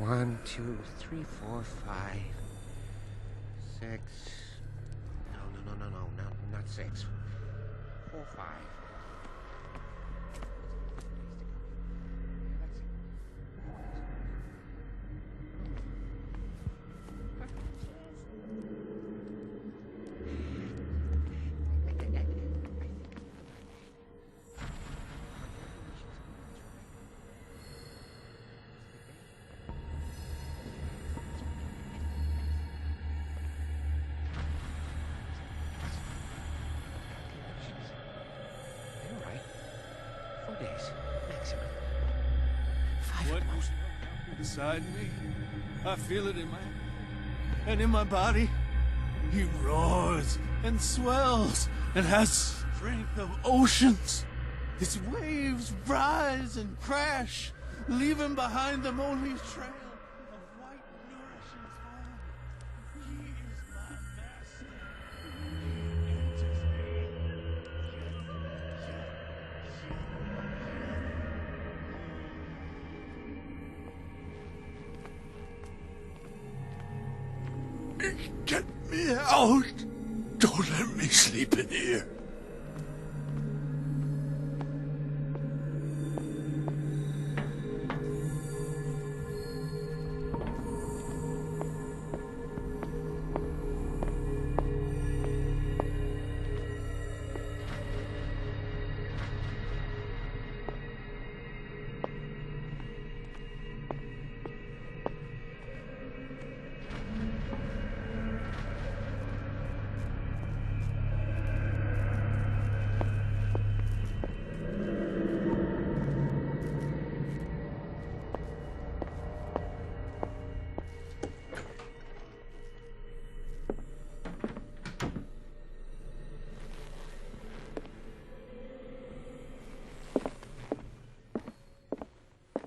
1, 2, 3, 4, 5, 6. No, not 6. 4, 5. What was inside me? I feel it in my and in my body. He roars and swells and has strength of oceans. His waves rise and crash, leaving behind them only trail of white nourishing foam. He is my master. He enters Get me out! Don't let me sleep in here.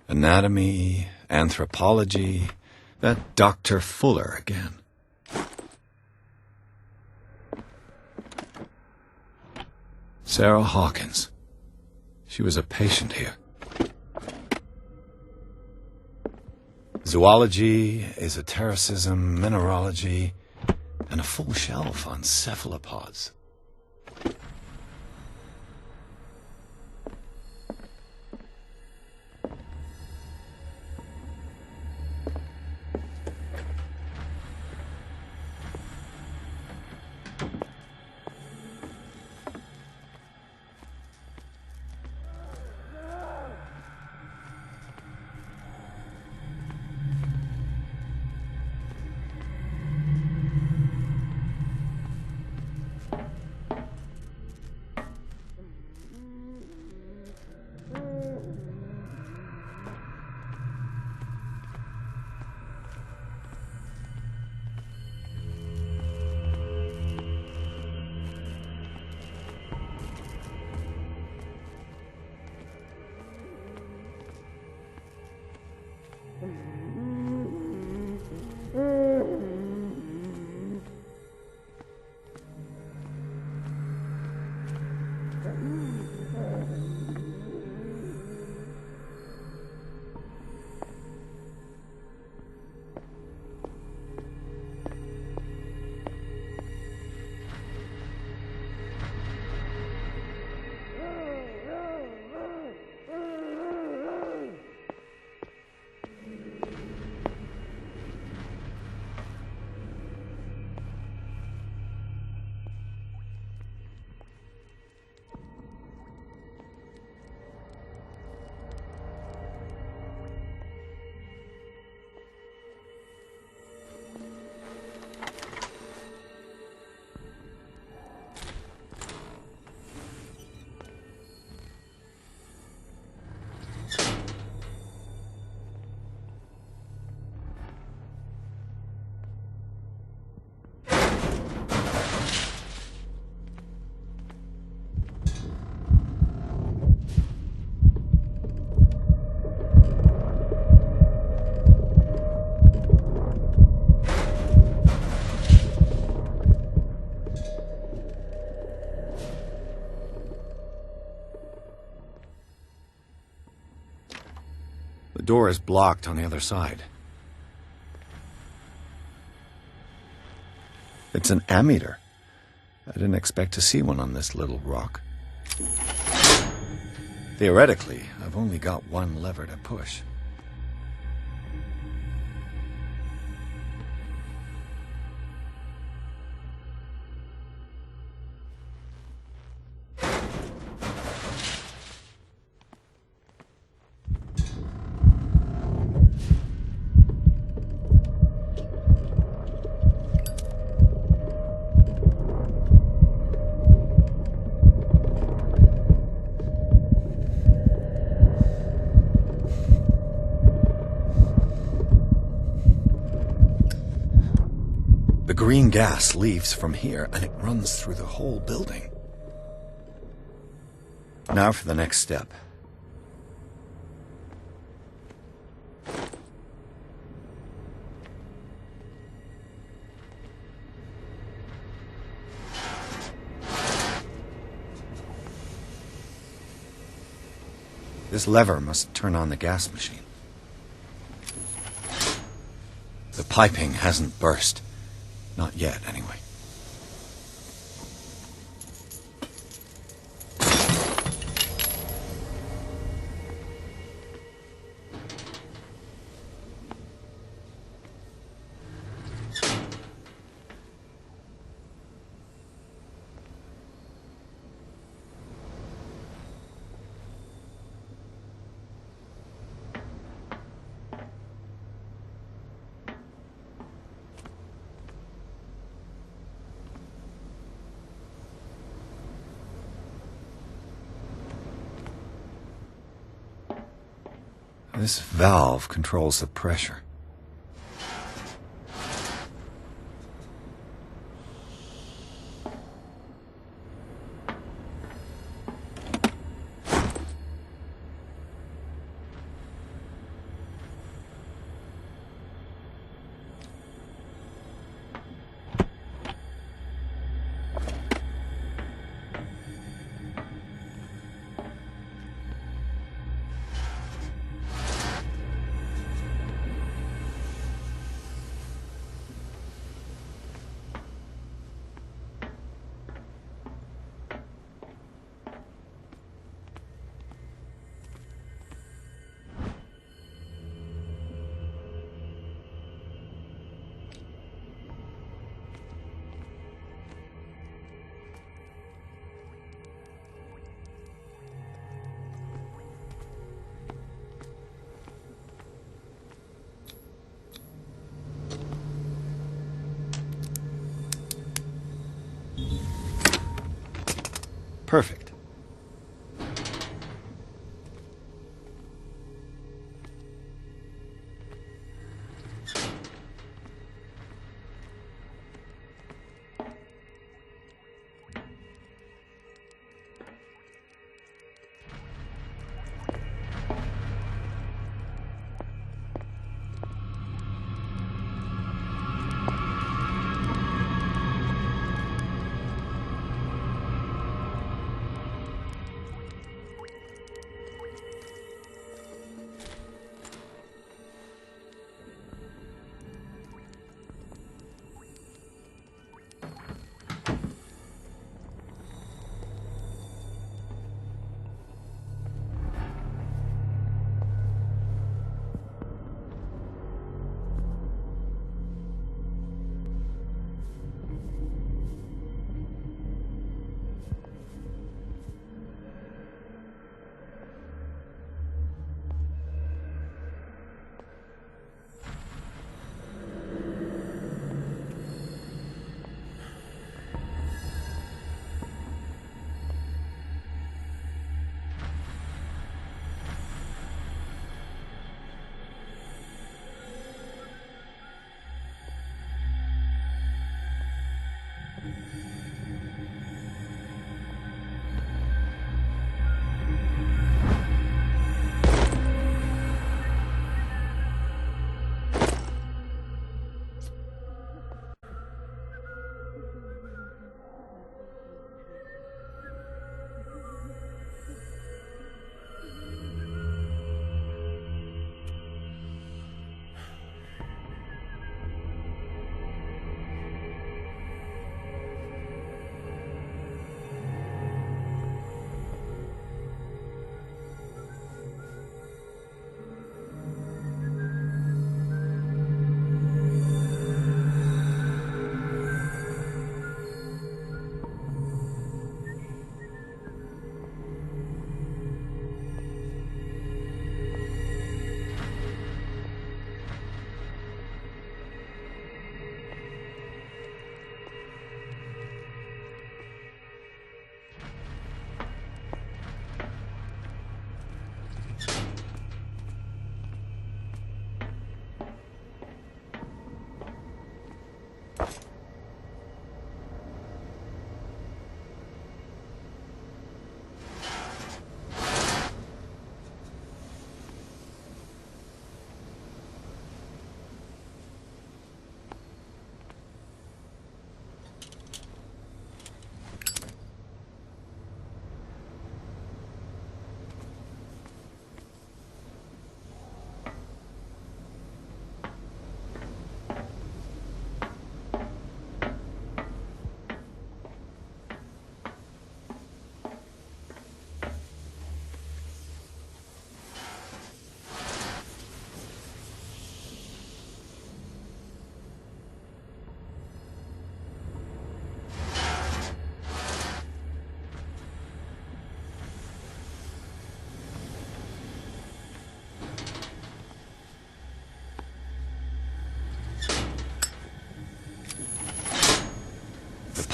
Anatomy, anthropology, that Dr. Fuller again. Sarah Hawkins. She was a patient here. Zoology, esotericism, mineralogy, and a full shelf on cephalopods. The door is blocked on the other side. It's an ammeter. I didn't expect to see one on this little rock. Theoretically, I've only got one lever to push. The green gas leaves from here, and it runs through the whole building. Now for the next step. This lever must turn on the gas machine. The piping hasn't burst. Not yet, anyway. This valve controls the pressure. Perfect.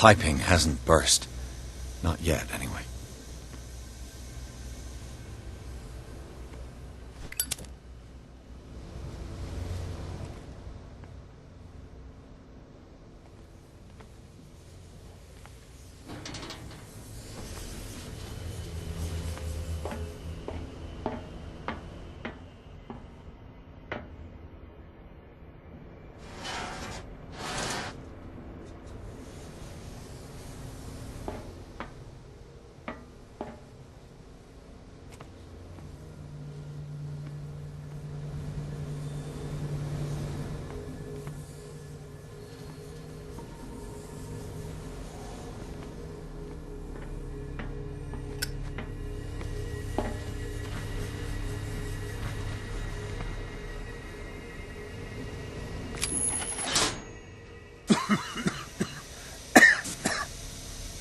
piping hasn't burst. Not yet, anyway.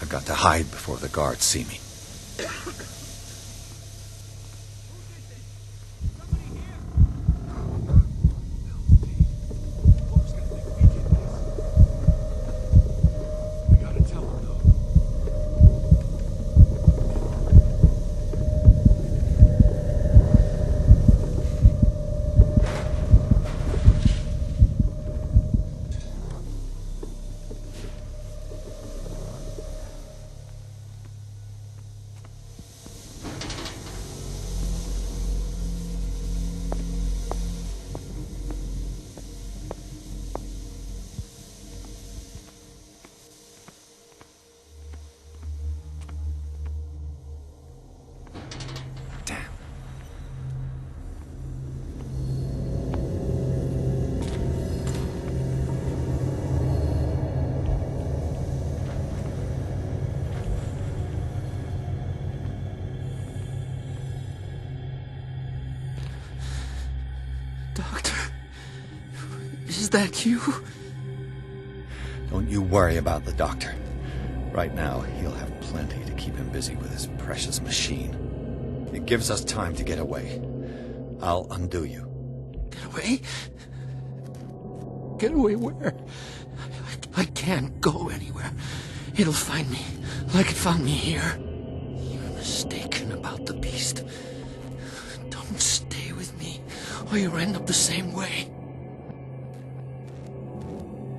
I've got to hide before the guards see me. Doctor, is that you? Don't you worry about the doctor. Right now, he'll have plenty to keep him busy with his precious machine. It gives us time to get away. I'll undo you. Get away? Get away where? I can't go anywhere. It'll find me, like it found me here. You're mistaken about the beast. Don't stay with me, or you'll end up the same way.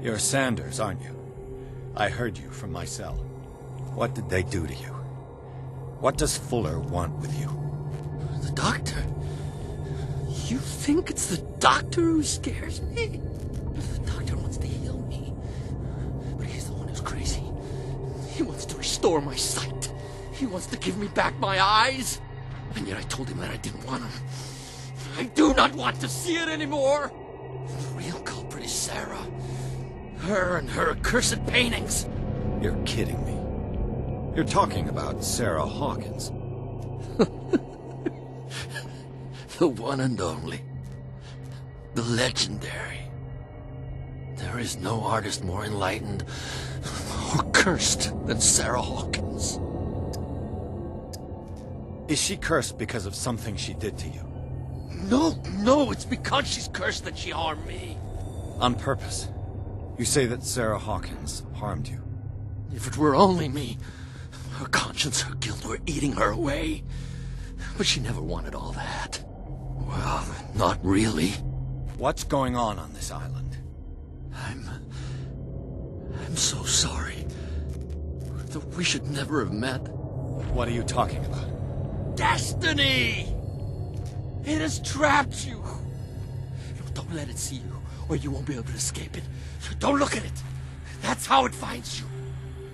You're Sanders, aren't you? I heard you from my cell. What did they do to you? What does Fuller want with you? The doctor? You think it's the doctor who scares me? The doctor wants to heal me. But he's the one who's crazy. He wants to restore my sight. He wants to give me back my eyes. And yet I told him that I didn't want him. I do not want to see it anymore. The real culprit is Sarah. Her and her accursed paintings. You're kidding me. You're talking about Sarah Hawkins. The one and only. The legendary. There is no artist more enlightened or cursed than Sarah Hawkins. Is she cursed because of something she did to you? No, it's because she's cursed that she harmed me. On purpose. You say that Sarah Hawkins harmed you. If it were only me, her conscience, her guilt were eating her away. But she never wanted all that. Well, not really. What's going on this island? I'm so sorry. That we should never have met. What are you talking about? Destiny! It has trapped you. Don't let it see you, or you won't be able to escape it. Don't look at it. That's how it finds you.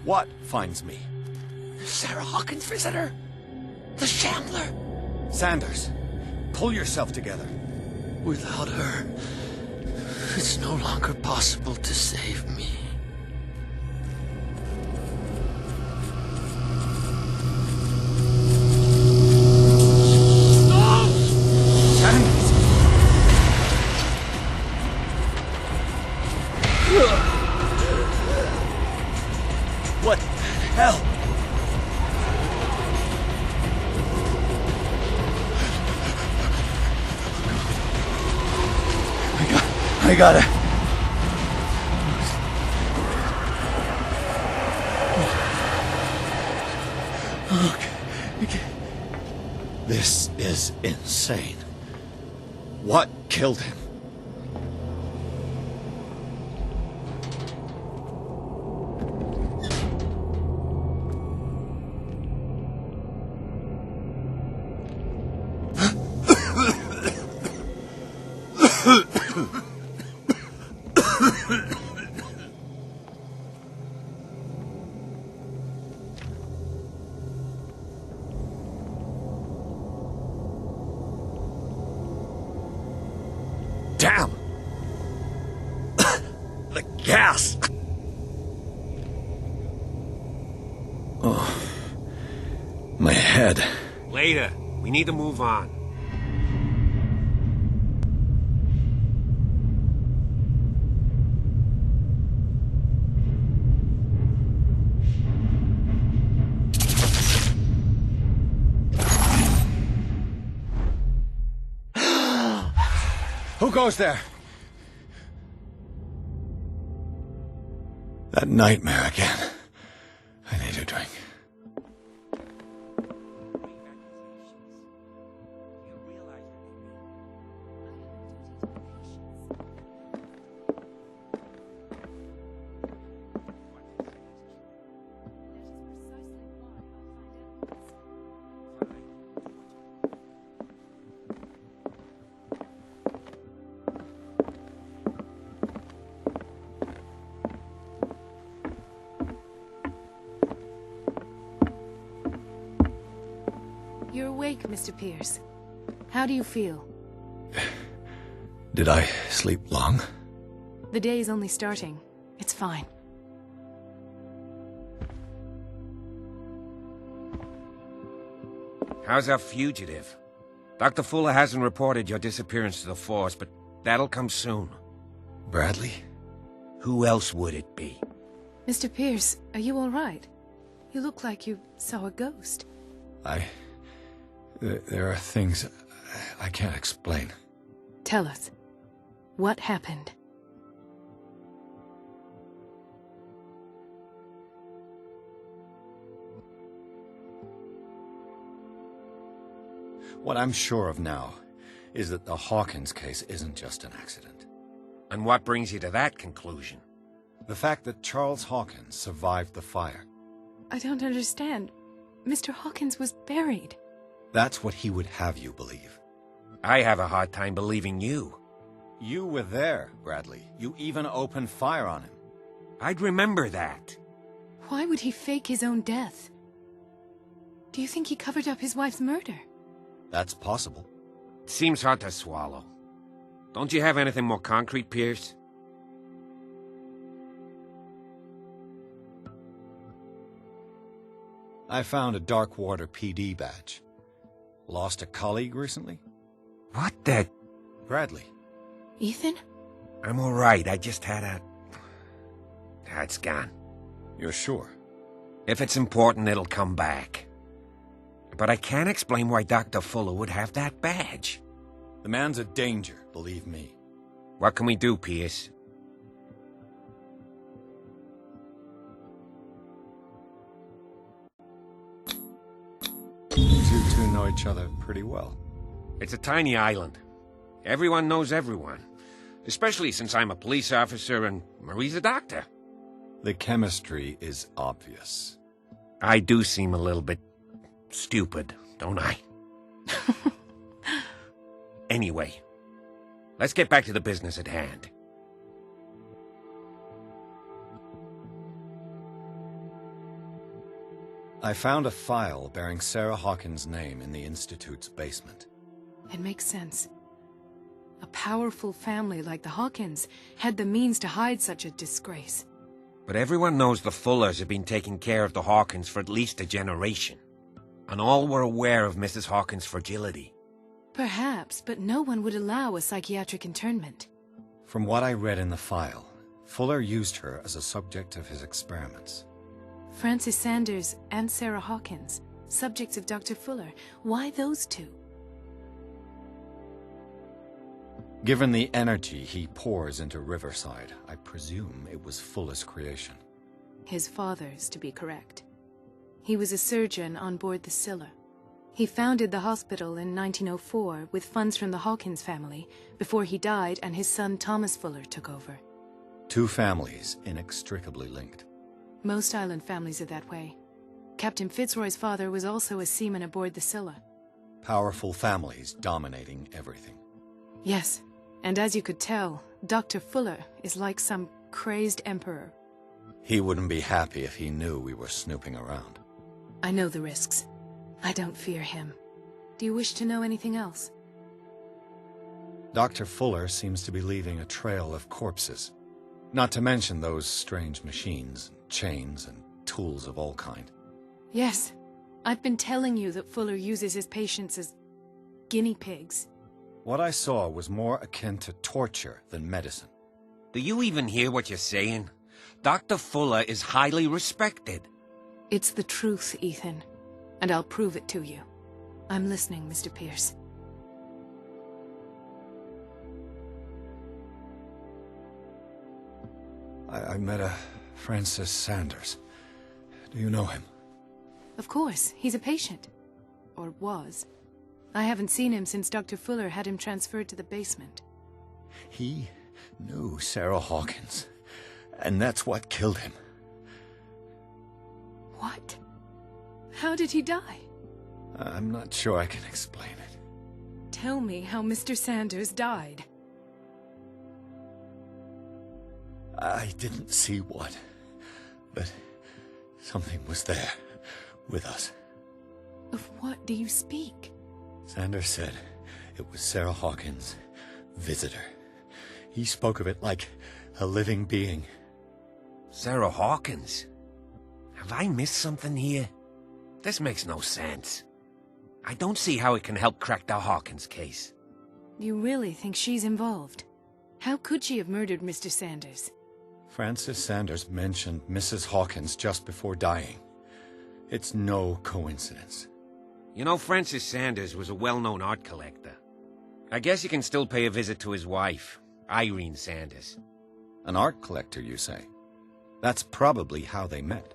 What finds me? Sarah Hawkins' visitor. The Shambler. Sanders, pull yourself together. Without her, it's no longer possible to save me. Stop! Sanders! What the hell? I gotta... Okay. This is insane. What killed him? Damn! The gas! Oh. My head. Later. We need to move on. Who goes there? That nightmare again. I need a drink. You're awake, Mr. Pierce. How do you feel? Did I sleep long? The day is only starting. It's fine. How's our fugitive? Dr. Fuller hasn't reported your disappearance to the force, but that'll come soon. Bradley? Who else would it be? Mr. Pierce, are you all right? You look like you saw a ghost. There are things I can't explain. Tell us. What happened? What I'm sure of now is that the Hawkins case isn't just an accident. And what brings you to that conclusion? The fact that Charles Hawkins survived the fire. I don't understand. Mr. Hawkins was buried. That's what he would have you believe. I have a hard time believing you. You were there, Bradley. You even opened fire on him. I'd remember that. Why would he fake his own death? Do you think he covered up his wife's murder? That's possible. Seems hard to swallow. Don't you have anything more concrete, Pierce? I found a Darkwater PD badge. Lost a colleague recently? What the... Bradley. Ethan? I'm all right. I just had a... It's gone. You're sure? If it's important, it'll come back. But I can't explain why Dr. Fuller would have that badge. The man's a danger, believe me. What can we do, Pierce? You two know each other pretty well. It's a tiny island. Everyone knows everyone. Especially since I'm a police officer and Marie's a doctor. The chemistry is obvious. I do seem a little bit stupid, don't I? Anyway, let's get back to the business at hand. I found a file bearing Sarah Hawkins' name in the Institute's basement. It makes sense. A powerful family like the Hawkins had the means to hide such a disgrace. But everyone knows the Fullers have been taking care of the Hawkins for at least a generation. And all were aware of Mrs. Hawkins' fragility. Perhaps, but no one would allow a psychiatric internment. From what I read in the file, Fuller used her as a subject of his experiments. Francis Sanders and Sarah Hawkins, subjects of Dr. Fuller. Why those two? Given the energy he pours into Riverside, I presume it was Fuller's creation. His father's, to be correct. He was a surgeon on board the Scylla. He founded the hospital in 1904 with funds from the Hawkins family before he died and his son Thomas Fuller took over. Two families inextricably linked. Most island families are that way. Captain Fitzroy's father was also a seaman aboard the Scylla. Powerful families dominating everything. Yes, and as you could tell, Dr. Fuller is like some crazed emperor. He wouldn't be happy if he knew we were snooping around. I know the risks. I don't fear him. Do you wish to know anything else? Dr. Fuller seems to be leaving a trail of corpses. Not to mention those strange machines, chains, and tools of all kind. Yes. I've been telling you that Fuller uses his patients as guinea pigs. What I saw was more akin to torture than medicine. Do you even hear what you're saying? Dr. Fuller is highly respected. It's the truth, Ethan. And I'll prove it to you. I'm listening, Mr. Pierce. I met a Francis Sanders. Do you know him? Of course, he's a patient. Or was. I haven't seen him since Dr. Fuller had him transferred to the basement. He knew Sarah Hawkins, and that's what killed him. What? How did he die? I'm not sure I can explain it. Tell me how Mr. Sanders died. I didn't see what, but something was there, with us. Of what do you speak? Sanders said it was Sarah Hawkins' visitor. He spoke of it like a living being. Sarah Hawkins? Have I missed something here? This makes no sense. I don't see how it can help crack the Hawkins case. You really think she's involved? How could she have murdered Mr. Sanders? Francis Sanders mentioned Mrs. Hawkins just before dying. It's no coincidence. You know, Francis Sanders was a well-known art collector. I guess you can still pay a visit to his wife, Irene Sanders. An art collector, you say? That's probably how they met.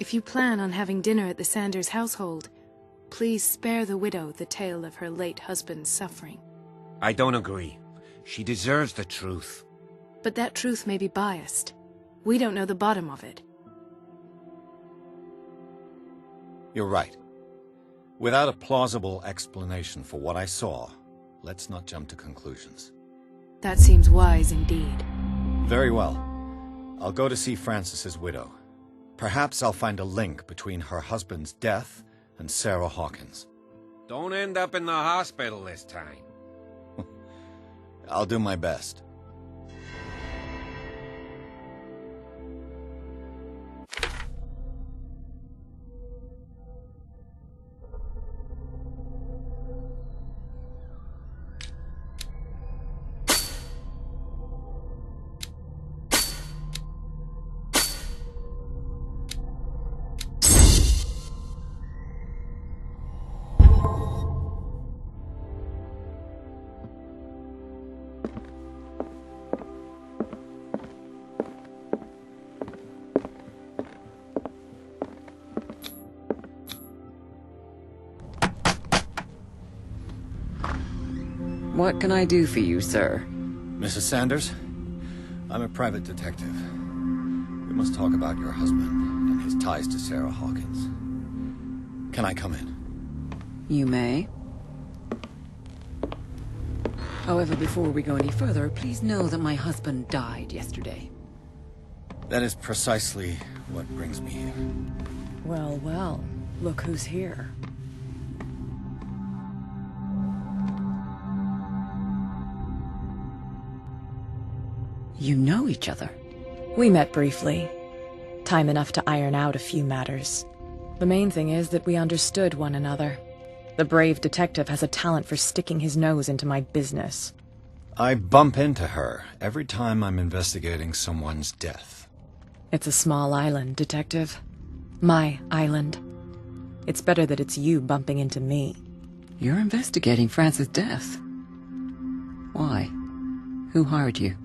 If you plan on having dinner at the Sanders household, please spare the widow the tale of her late husband's suffering. I don't agree. She deserves the truth. But that truth may be biased. We don't know the bottom of it. You're right. Without a plausible explanation for what I saw, let's not jump to conclusions. That seems wise indeed. Very well. I'll go to see Francis's widow. Perhaps I'll find a link between her husband's death and Sarah Hawkins. Don't end up in the hospital this time. I'll do my best. What can I do for you, sir? Mrs. Sanders, I'm a private detective. We must talk about your husband and his ties to Sarah Hawkins. Can I come in? You may. However, before we go any further, please know that my husband died yesterday. That is precisely what brings me here. Well, well, look who's here. You know each other? We met briefly. Time enough to iron out a few matters. The main thing is that we understood one another. The brave detective has a talent for sticking his nose into my business. I bump into her every time I'm investigating someone's death. It's a small island, Detective. My island. It's better that it's you bumping into me. You're investigating Francis' death. Why? Who hired you?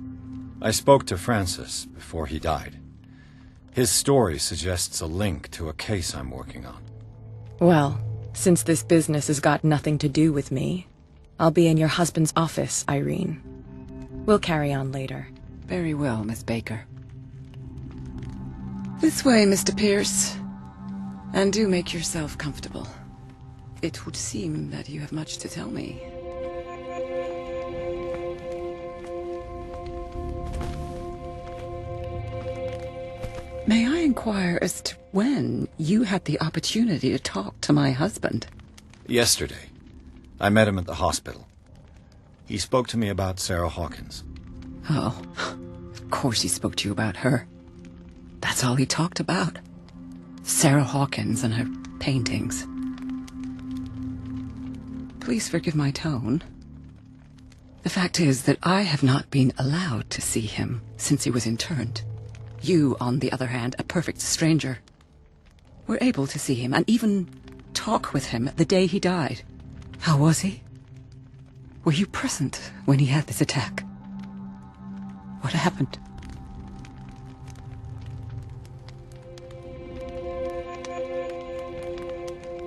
I spoke to Francis before he died. His story suggests a link to a case I'm working on. Well, since this business has got nothing to do with me, I'll be in your husband's office, Irene. We'll carry on later. Very well, Miss Baker. This way, Mr. Pierce. And do make yourself comfortable. It would seem that you have much to tell me. May I inquire as to when you had the opportunity to talk to my husband? Yesterday, I met him at the hospital. He spoke to me about Sarah Hawkins. Oh, of course he spoke to you about her. That's all he talked about. Sarah Hawkins and her paintings. Please forgive my tone. The fact is that I have not been allowed to see him since he was interned. You, on the other hand, a perfect stranger, were able to see him and even talk with him the day he died. How was he? Were you present when he had this attack? What happened?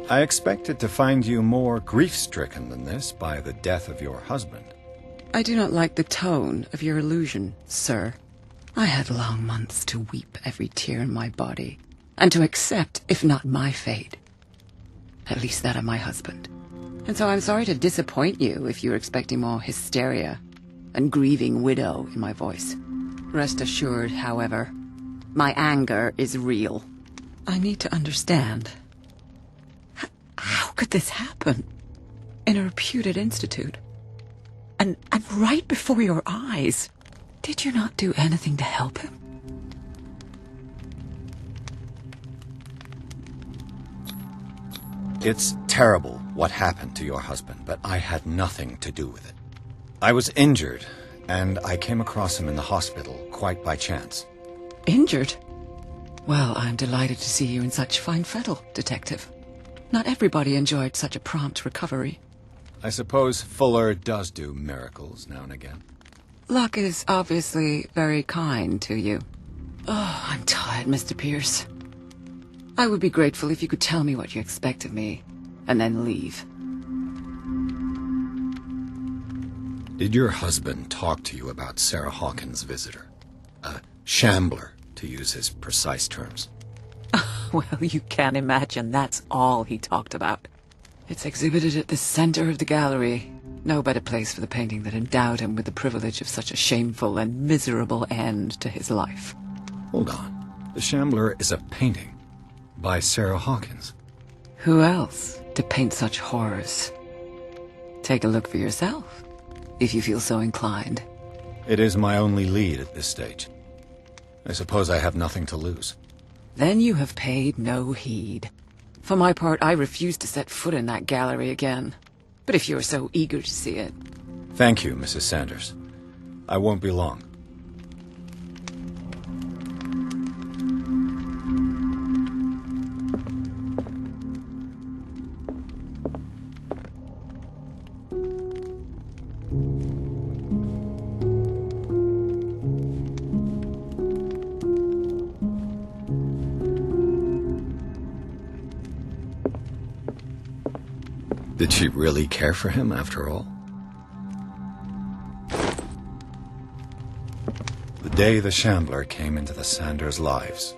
I expected to find you more grief-stricken than this by the death of your husband. I do not like the tone of your allusion, sir. I had long months to weep every tear in my body, and to accept, if not my fate, at least that of my husband. And so I'm sorry to disappoint you if you're expecting more hysteria and grieving widow in my voice. Rest assured, however, my anger is real. I need to understand. How could this happen? In a reputed institute? And right before your eyes? Did you not do anything to help him? It's terrible what happened to your husband, but I had nothing to do with it. I was injured, and I came across him in the hospital quite by chance. Injured? Well, I'm delighted to see you in such fine fettle, Detective. Not everybody enjoyed such a prompt recovery. I suppose Fuller does do miracles now and again. Luck is obviously very kind to you. Oh, I'm tired, Mr. Pierce. I would be grateful if you could tell me what you expect of me, and then leave. Did your husband talk to you about Sarah Hawkins' visitor? A shambler, to use his precise terms. Well, you can imagine that's all he talked about. It's exhibited at the center of the gallery. No better place for the painting that endowed him with the privilege of such a shameful and miserable end to his life. Hold on. The Shambler is a painting by Sarah Hawkins. Who else to paint such horrors? Take a look for yourself, if you feel so inclined. It is my only lead at this stage. I suppose I have nothing to lose. Then you have paid no heed. For my part, I refuse to set foot in that gallery again. But if you're so eager to see it... Thank you, Mrs. Sanders. I won't be long. Did she really care for him after all? The day the Shambler came into the Sanders' lives.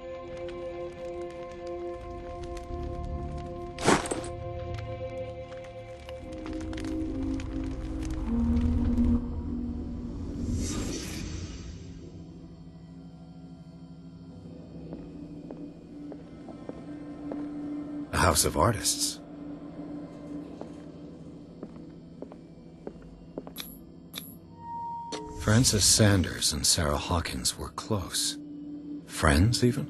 A house of artists. Frances Sanders and Sarah Hawkins were close. Friends, even?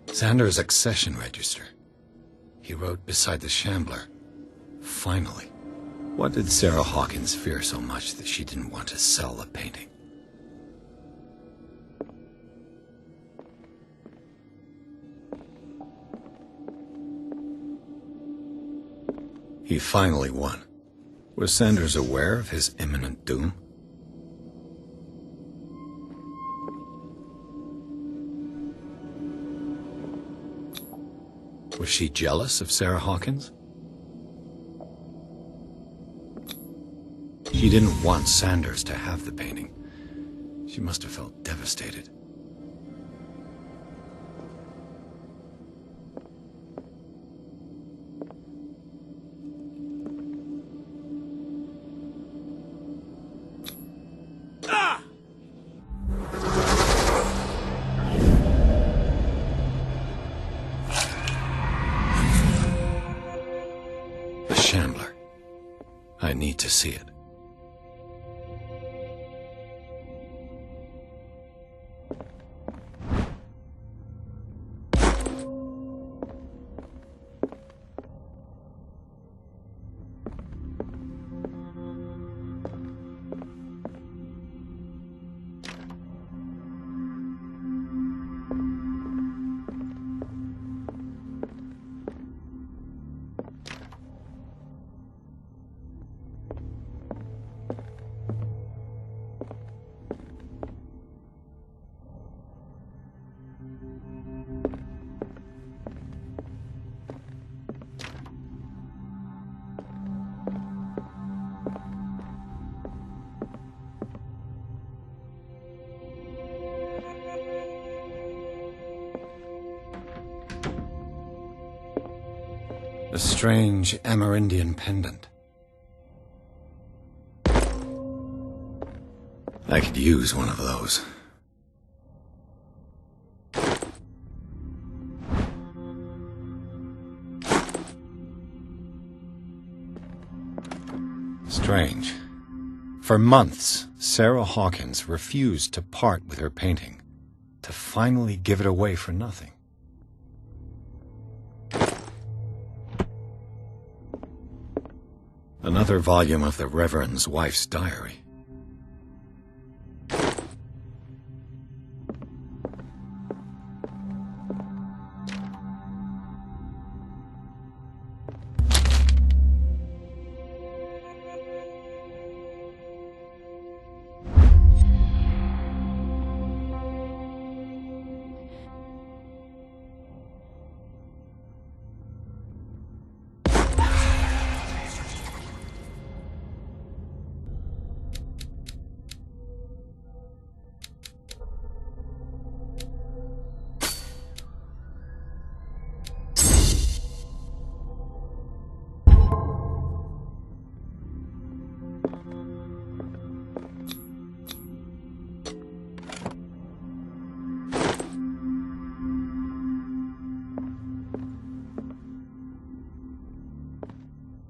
Sanders' accession register. He wrote beside the Shambler, "Finally." What did Sarah Hawkins fear so much that she didn't want to sell the painting? He finally won. Was Sanders aware of his imminent doom? Was she jealous of Sarah Hawkins? She didn't want Sanders to have the painting. She must have felt devastated. The Shambler. I need to see it. A strange Amerindian pendant. I could use one of those. Strange. For months, Sarah Hawkins refused to part with her painting, to finally give it away for nothing. Another volume of the Reverend's wife's diary.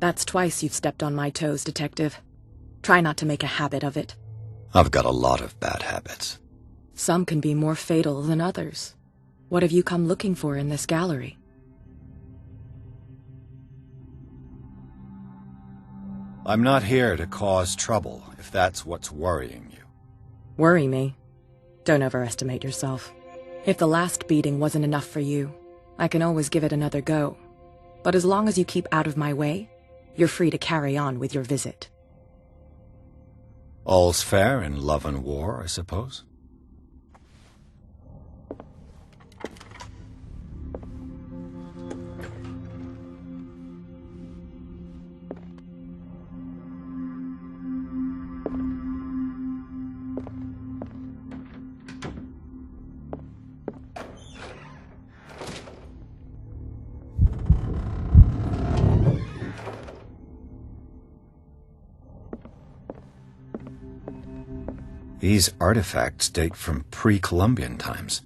That's twice you've stepped on my toes, Detective. Try not to make a habit of it. I've got a lot of bad habits. Some can be more fatal than others. What have you come looking for in this gallery? I'm not here to cause trouble, if that's what's worrying you. Worry me? Don't overestimate yourself. If the last beating wasn't enough for you, I can always give it another go. But as long as you keep out of my way, you're free to carry on with your visit. All's fair in love and war, I suppose? These artifacts date from pre-Columbian times.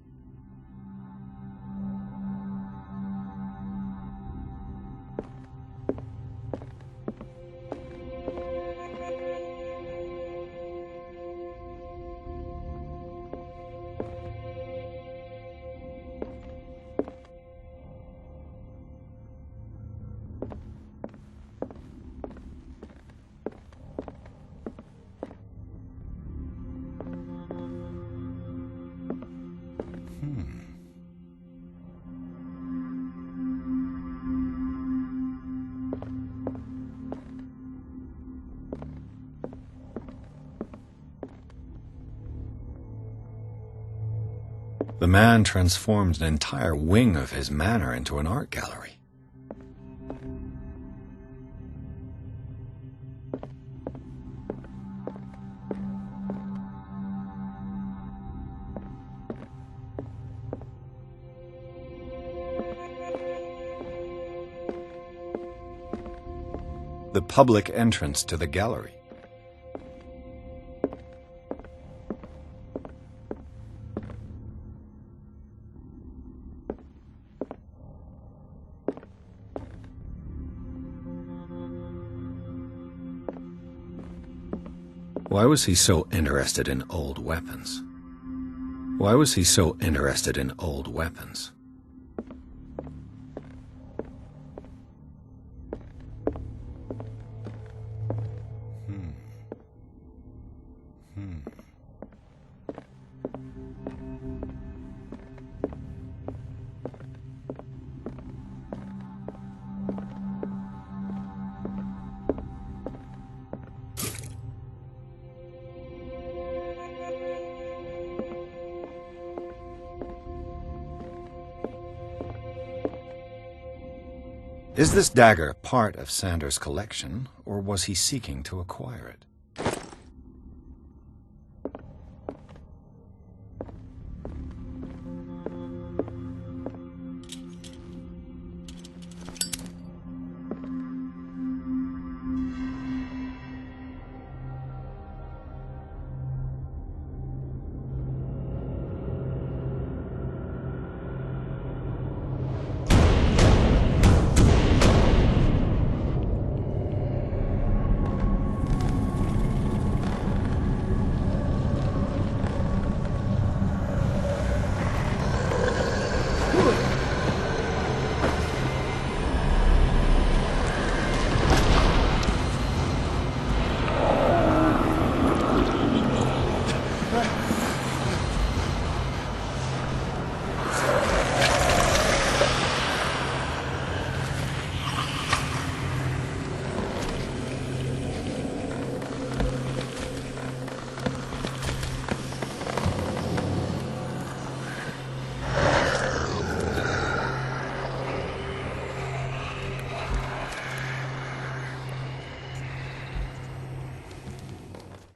The man transformed an entire wing of his manor into an art gallery. The public entrance to the gallery. Why was he so interested in old weapons? Why was he so interested in old weapons? Is this dagger part of Sanders' collection, or was he seeking to acquire it?